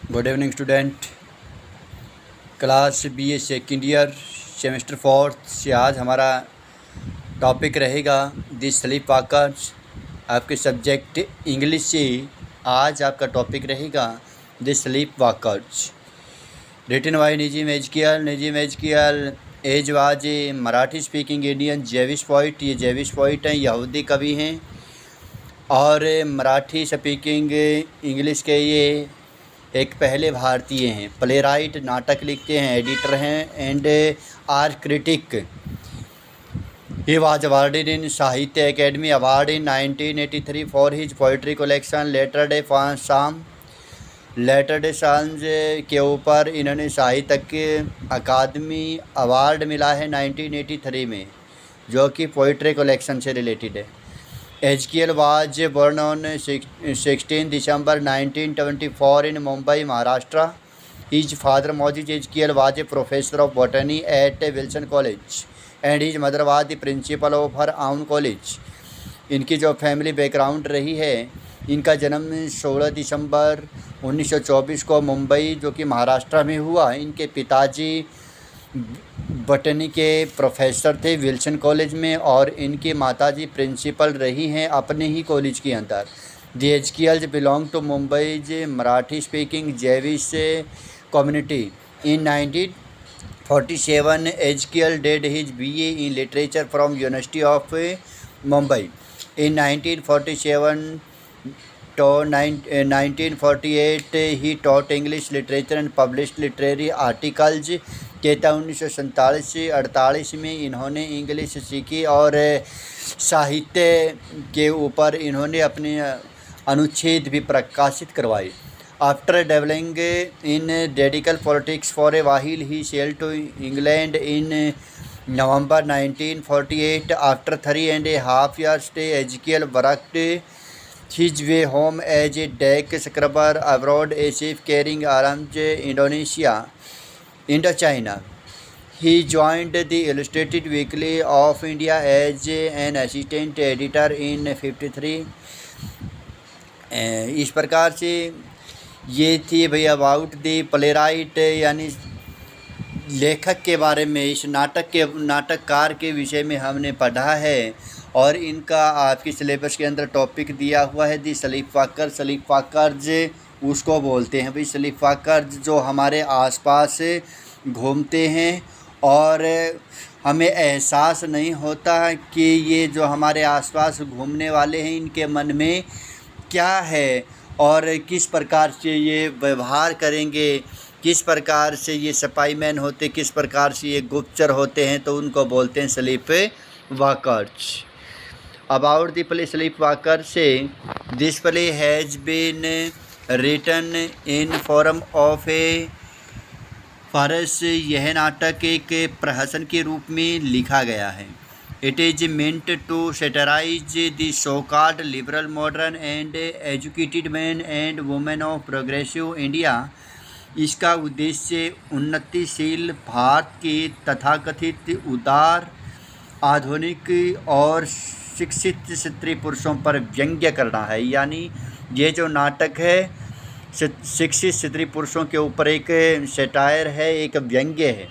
Good evening student. Class BA second year semester 4 से आज हमारा टॉपिक रहेगा द स्लीप वॉकर्स। आपके सब्जेक्ट इंग्लिश से आज आपका टॉपिक रहेगा the sleep walkers. Written by Nissim Ezekiel as was a Marathi speaking Indian Jewish poet. ये जेविश पोइट हैं, यहूदी कवि हैं और मराठी स्पीकिंग इंग्लिश के ये एक पहले भारतीय हैं। प्ले राइट, नाटक लिखते हैं, एडिटर हैं and art critic. He was awarded in Sahitya Akademi award in 1983 for his poetry collection latter day songs के ऊपर इन्होंने साहित्य अकादमी अवार्ड मिला है 1983 में, जो कि पोइट्री कलेक्शन से रिलेटेड है। एजकियल was born on 16 December 1924 in Mumbai, Maharashtra. His father Moses Ezekiel was a professor of botany at Wilson College and his mother was the principal of her own college. इनकी जो family background रही है, इनका जन्म 16 दिसंबर 1924 को मुंबई, जो कि महाराष्ट्र में हुआ। इनके पिताजी बटनी के प्रोफेसर थे विल्सन कॉलेज में और इनकी माताजी प्रिंसिपल रही हैं अपने ही कॉलेज के अंदर। The Ezekiels belong to Mumbai Marathi speaking Jewish community. In 1947 Ezekiel did his BA in literature from university of Mumbai. In 1947 to 1948 he taught English literature and published literary articles। कहता 1947 से 48 में इन्होंने इंग्लिश सीखी और साहित्य के ऊपर इन्होंने अपने अनुच्छेद भी प्रकाशित करवाए। After dwelling in radical politics for a while he sailed to England in November 1948। After 3.5 years stay Ezekiel worked his way home as a deck scrubber abroad, a ship carrying arms Indochina. He joined the Illustrated Weekly of India as an assistant editor in 1953। इस प्रकार से ये थी भाई about the play right, यानी लेखक के बारे में। इस नाटककार के विषय में हमने पढ़ा है और इनका आपके सिलेबस के अंदर टॉपिक दिया हुआ है the sleep walker. Sleep walkers उसको बोलते हैं भाई, स्लीप वॉकर्स जो हमारे आसपास घूमते हैं और हमें एहसास नहीं होता कि ये जो हमारे आसपास घूमने वाले हैं इनके मन में क्या है और किस प्रकार से ये व्यवहार करेंगे, किस प्रकार से ये स्पाईमैन होते, किस प्रकार से ये गुप्तचर होते हैं, तो उनको बोलते हैं sleep walkers. About the play sleep walker से this play has been written in form of a farce. यह नाटक एक प्रहसन के रूप में लिखा गया है। It is meant to satirize the so called liberal modern and educated man and women of progressive India. इसका उद्देश्य उन्नतिशील भारत के तथाकथित उदार, आधुनिक और शिक्षित स्त्री पुरुषों पर व्यंग्य करना है। यानी ये जो नाटक है शिक्षित स्त्री पुरुषों के ऊपर एक सेटायर है, एक व्यंग्य है।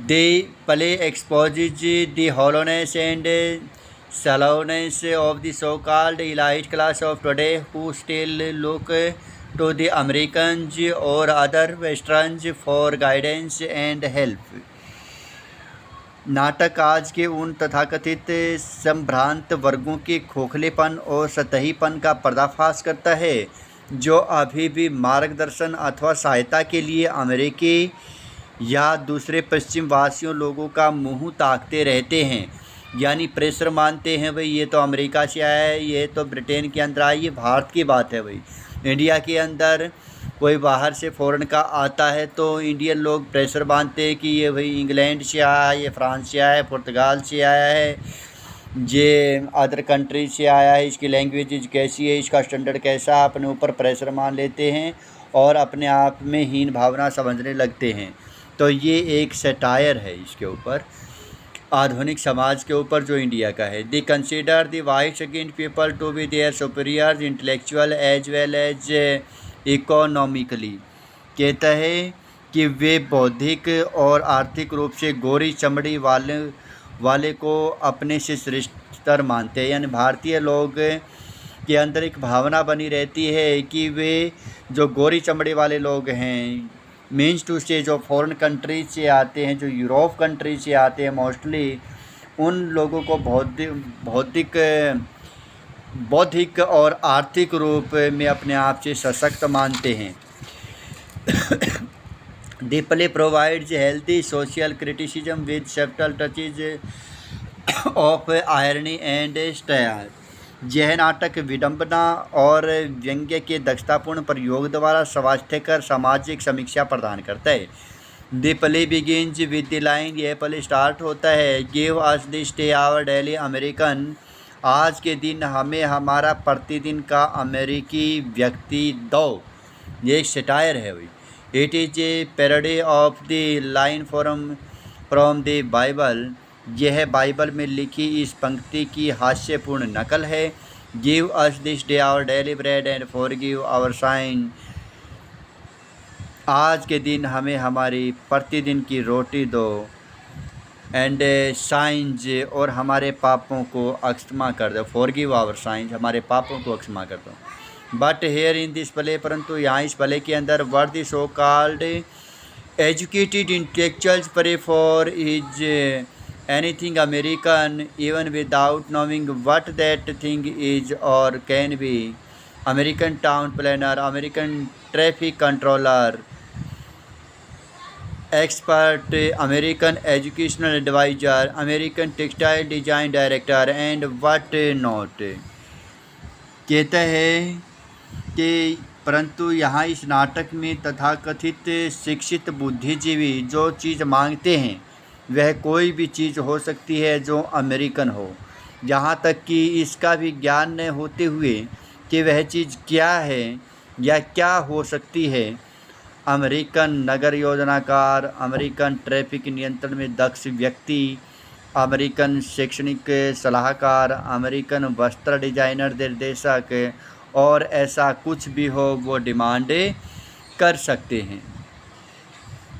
They play exposes the hollowness and shallowness of the so-called elite class of today who still look to the Americans or other Westerns for guidance and help। नाटक आज के उन तथाकथित संभ्रांत वर्गों के खोखलेपन और सतहीपन का पर्दाफाश करता है जो अभी भी मार्गदर्शन अथवा सहायता के लिए अमेरिकी या दूसरे पश्चिम वासियों लोगों का मुंह ताकते रहते हैं। यानी प्रेशर मानते हैं भाई ये तो अमेरिका से आया है, ये तो ब्रिटेन के अंदर आया, ये भारत की बात है भाई। इंडिया के अंदर कोई बाहर से फ़ॉरेन का आता है तो इंडियन लोग प्रेशर बांधते हैं कि ये भाई इंग्लैंड से आया है, ये फ्रांस से आया है, पुर्तगाल से आया है, ये अदर कंट्री से आया है, इसकी लैंग्वेज कैसी है, इसका स्टैंडर्ड कैसा है, अपने ऊपर प्रेशर मान लेते हैं और अपने आप में हीन भावना समझने लगते हैं। तो ये एक सटायर है इसके ऊपर। आधुनिक समाज के ऊपर जो इंडिया का है। They consider the white skinned people to be their superior intellectual as well as economically. कहता है कि वे बौद्धिक और आर्थिक रूप से गोरी चमड़ी वाले को अपने से श्रेष्ठतर मानते हैं। यानी भारतीय लोग के अंदर एक भावना बनी रहती है कि वे जो गोरी चमड़ी वाले लोग हैं, मीन्स टू से जो फॉरेन कंट्रीज से आते हैं, जो यूरोप कंट्रीज से आते हैं मोस्टली, उन लोगों को बौद्धिक और आर्थिक रूप में अपने आप से सशक्त मानते हैं। Deeply provides healthy social criticism with subtle touches of irony and stair. यह नाटक विडंबना और व्यंग्य के दक्षतापूर्ण प्रयोग द्वारा स्वास्थ्यकर सामाजिक समीक्षा प्रदान करता है। The play begins with the line, यह प्ले स्टार्ट होता है, give us the stay our daily American, आज के दिन हमें हमारा प्रतिदिन का अमेरिकी व्यक्ति दो। ये एक सटायर है हुई। It is a parody of the line from the Bible, यह बाइबल में लिखी इस पंक्ति की हास्यपूर्ण नकल है। Give us this day our daily bread and forgive our sign, आज के दिन हमें हमारी प्रतिदिन की रोटी दो, एंड साइंस, और हमारे पापों को क्षमा कर दो। फॉरगिव आवर साइंस, हमारे पापों को क्षमा कर दो। But here in this play, परंतु यहाँ इस प्ले के अंदर worthy so called educated intellectuals pray for is anything American even without knowing what that thing is or can be. American town planner, American traffic controller, expert, American educational advisor, American textile design director and what not. कहता है कि परंतु यहाँ इस नाटक में तथाकथित शिक्षित बुद्धिजीवी जो चीज़ मांगते हैं वह कोई भी चीज़ हो सकती है जो अमेरिकन हो, यहाँ तक कि इसका भी ज्ञान न होते हुए कि वह चीज़ क्या है या क्या हो सकती है। अमेरिकन नगर योजनाकार, अमेरिकन ट्रैफिक नियंत्रण में दक्ष व्यक्ति, अमेरिकन शैक्षणिक सलाहकार, अमेरिकन वस्त्र डिजाइनर निर्देशक और ऐसा कुछ भी हो वो डिमांड कर सकते हैं।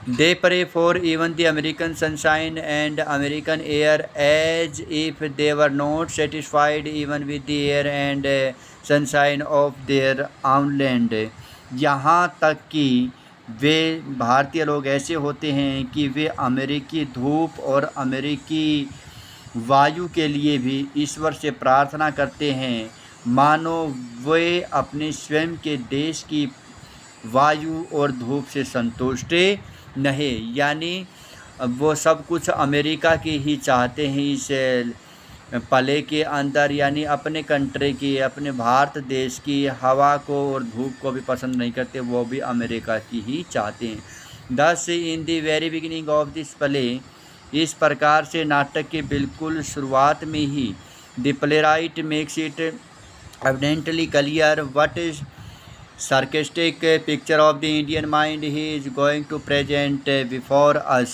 They pray for even the American sunshine and American air as if they were not satisfied even with the air and sunshine of their own land. यहाँ तक कि वे भारतीय लोग ऐसे होते हैं कि वे अमेरिकी धूप और अमेरिकी वायु के लिए भी ईश्वर से प्रार्थना करते हैं, मानो वे अपने स्वयं के देश की वायु और धूप से संतुष्ट नहीं। यानी वो सब कुछ अमेरिका की ही चाहते हैं इस पले के अंदर, यानी अपने कंट्री की, अपने भारत देश की हवा को और धूप को भी पसंद नहीं करते, वो भी अमेरिका की ही चाहते हैं। Thus in the very beginning of this play, इस प्रकार से नाटक के बिल्कुल शुरुआत में ही the playwright makes it evidently clear what is sarcastic picture of the Indian mind he is going to present before us।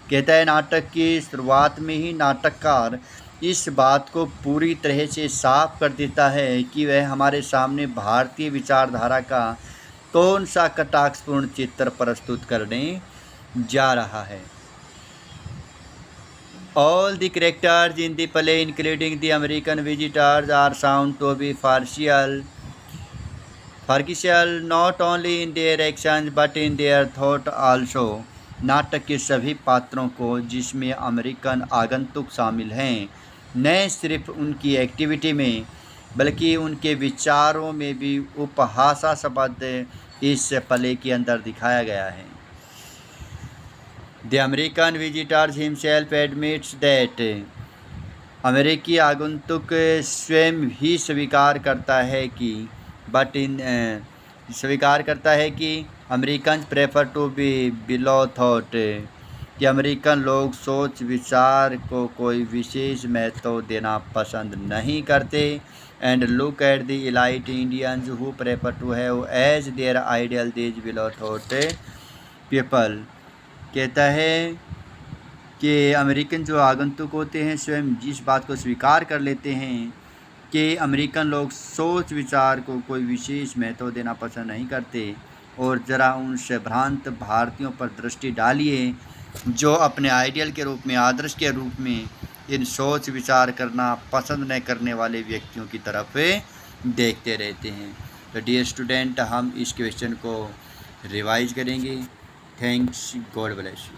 कहता है नाटक की शुरुआत में ही नाटककार इस बात को पूरी तरह से साफ कर देता है कि वह हमारे सामने भारतीय विचारधारा का कौन सा कटाक्षपूर्ण चित्र प्रस्तुत करने जा रहा है। All the characters in the play including the American visitors are found to be partial not only in their actions but in their thought also। नाटक के सभी पात्रों को जिसमें अमेरिकन आगंतुक शामिल हैं, न सिर्फ उनकी एक्टिविटी में बल्कि उनके विचारों में भी उपहासास्पद इस प्ले के अंदर दिखाया गया है। The American visitors himself admits that, अमेरिकी आगंतुक स्वयं ही स्वीकार करता है कि American prefer to be below thought, कि अमेरिकन लोग सोच विचार को कोई विशेष महत्व देना पसंद नहीं करते। And look at the elite Indians who prefer to have as their ideal these below thought people. कहता है कि अमेरिकन जो आगंतुक होते हैं स्वयं जिस बात को स्वीकार कर लेते हैं कि अमेरिकन लोग सोच विचार को कोई विशेष महत्व देना पसंद नहीं करते, और ज़रा उन भ्रांत भारतीयों पर दृष्टि डालिए जो अपने आइडियल के रूप में, आदर्श के रूप में इन सोच विचार करना पसंद न करने वाले व्यक्तियों की तरफ देखते रहते हैं। तो डियर स्टूडेंट, हम इस क्वेश्चन को रिवाइज करेंगे। Thanks, God bless you.